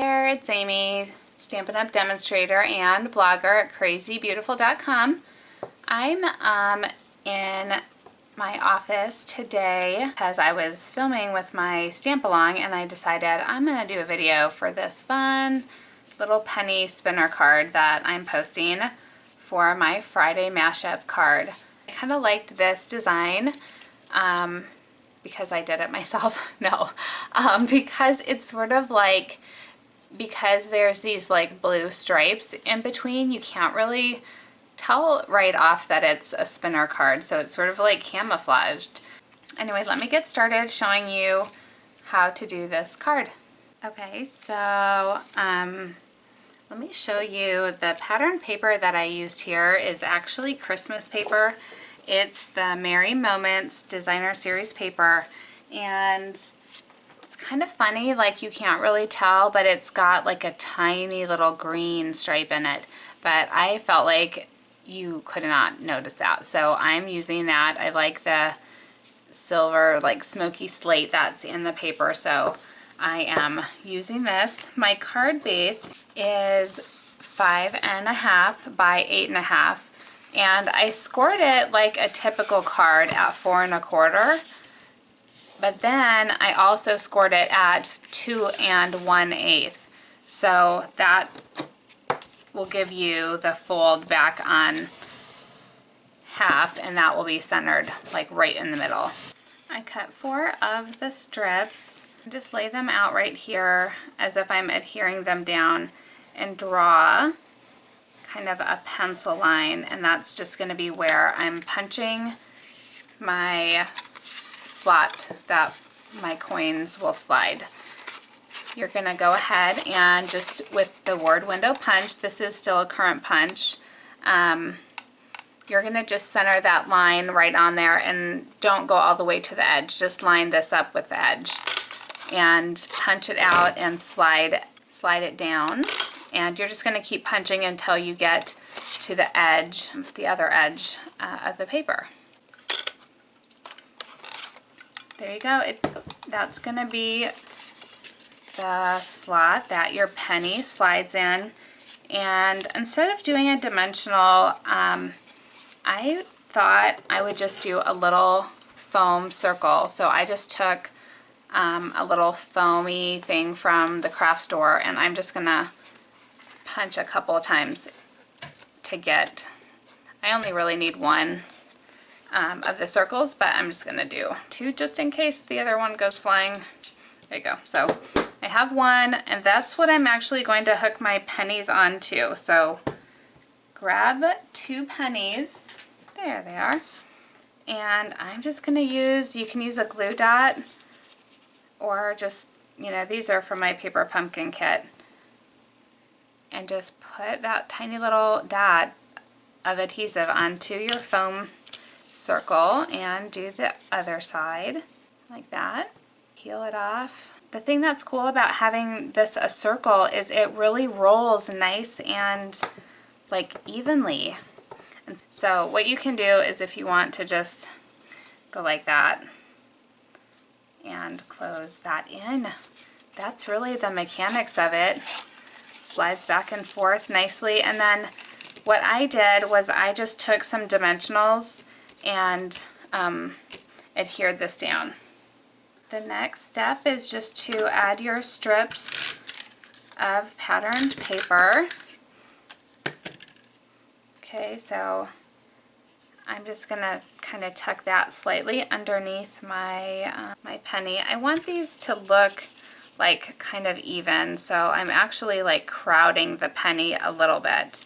there, it's Amy, Stampin' Up! Demonstrator and blogger at crazybeautiful.com. I'm in my office today because I was filming with my Stamp-Along and I decided I'm going to do a video for this fun little penny spinner card that I'm posting for my Friday mashup card. I kind of liked this design because I did it myself. No, because it's sort of like, because there's these like blue stripes in between, you can't really tell right off that it's a spinner card, so it's sort of like camouflaged. Anyway, let me get started showing you how to do this card. Okay, so let me show you the pattern paper that I used here is actually Christmas paper. It's the Merry Moments Designer Series paper, and it's kind of funny, like you can't really tell, but it's got like a tiny little green stripe in it, but I felt like you could not notice that, so I'm using that. I like the silver, like smoky slate that's in the paper, so I am using this. My card base is 5.5 by 8.5, and I scored it like a typical card at 4 1/4, but then I also scored it at 2 1/8, so that will give you the fold back on half, and that will be centered like right in the middle. I cut 4 of the strips, just lay them out right here as if I'm adhering them down, and draw kind of a pencil line, and that's just going to be where I'm punching my slot that my coins will slide. You're going to go ahead and just with the word window punch, this is still a current punch, you're going to just center that line right on there and don't go all the way to the edge. Just line this up with the edge and punch it out and slide it down. And you're just going to keep punching until you get to the edge, the other edge of the paper. There you go. That's going to be the slot that your penny slides in. And instead of doing a dimensional, I thought I would just do a little foam circle. So I just took a little foamy thing from the craft store, and I'm just going to punch a couple of times to get, I only really need one of the circles, but I'm just going to do 2 just in case the other one goes flying. There you go. So I have 1, and that's what I'm actually going to hook my pennies onto. So grab 2 pennies. There they are. And I'm just going to use, you can use a glue dot, or just, you know, these are from my paper pumpkin kit. And just put that tiny little dot of adhesive onto your foam circle and do the other side like that. Peel it off. The thing that's cool about having this a circle is it really rolls nice and like evenly. And so what you can do is, if you want to just go like that and close that in, that's really the mechanics of it. Slides back and forth nicely. And then what I did was I just took some dimensionals and adhered this down. The next step is just to add your strips of patterned paper. Okay, so I'm just gonna kind of tuck that slightly underneath my my penny. I want these to look like kind of even, so I'm actually like crowding the penny a little bit,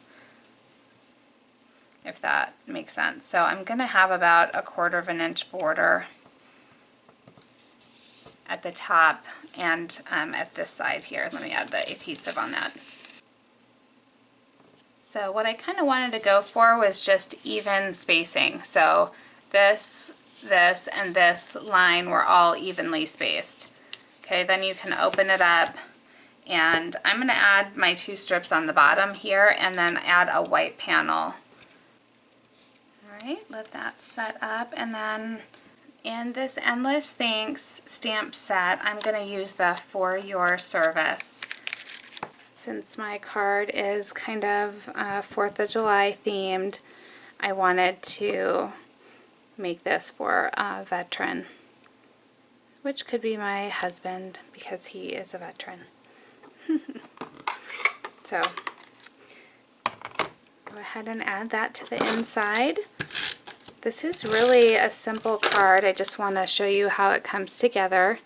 if that makes sense. So I'm gonna have about 1/4 inch border at the top and at this side here. Let me add the adhesive on that. So what I kind of wanted to go for was just even spacing. So this, and this line were all evenly spaced. Okay, then you can open it up, and I'm going to add my 2 strips on the bottom here and then add a white panel. Alright, let that set up, and then in this Endless Thanks stamp set, I'm going to use the For Your Service. Since my card is kind of 4th of July themed, I wanted to make this for a veteran, which could be my husband because he is a veteran. So go ahead and add that to the inside. This is really a simple card. I just want to show you how it comes together.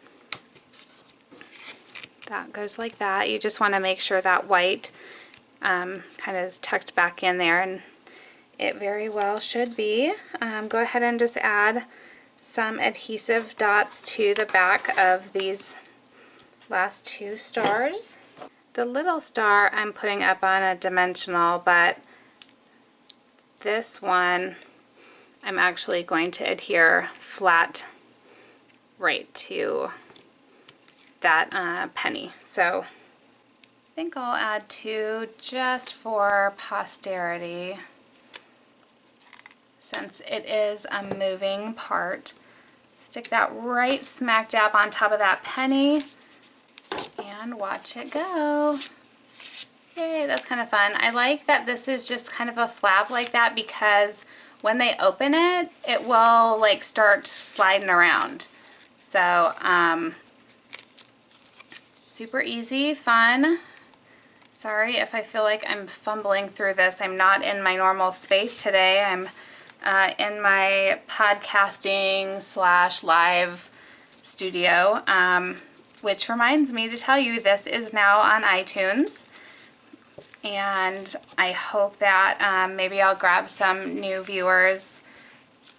That goes like that. You just want to make sure that white kind of is tucked back in there, and it very well should be. Go ahead and just add some adhesive dots to the back of these last 2 stars. The little star I'm putting up on a dimensional, but this one I'm actually going to adhere flat right to that penny. So I think I'll add 2 just for posterity, since it is a moving part. Stick that right smack dab on top of that penny and watch it go. Yay, that's kind of fun. I like that this is just kind of a flap like that, because when they open it, it will like start sliding around. So super easy, fun. Sorry if I feel like I'm fumbling through this. I'm not in my normal space today. I'm in my podcasting / live studio, which reminds me to tell you this is now on iTunes. And I hope that maybe I'll grab some new viewers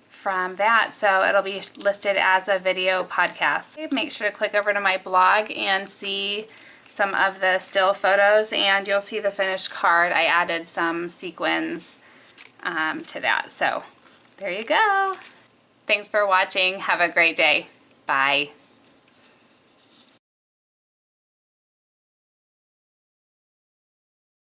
from that, so it'll be listed as a video podcast. Make sure to click over to my blog and see some of the still photos, and you'll see the finished card. I added some sequins to that. So there you go. Thanks for watching. Have a great day. Bye.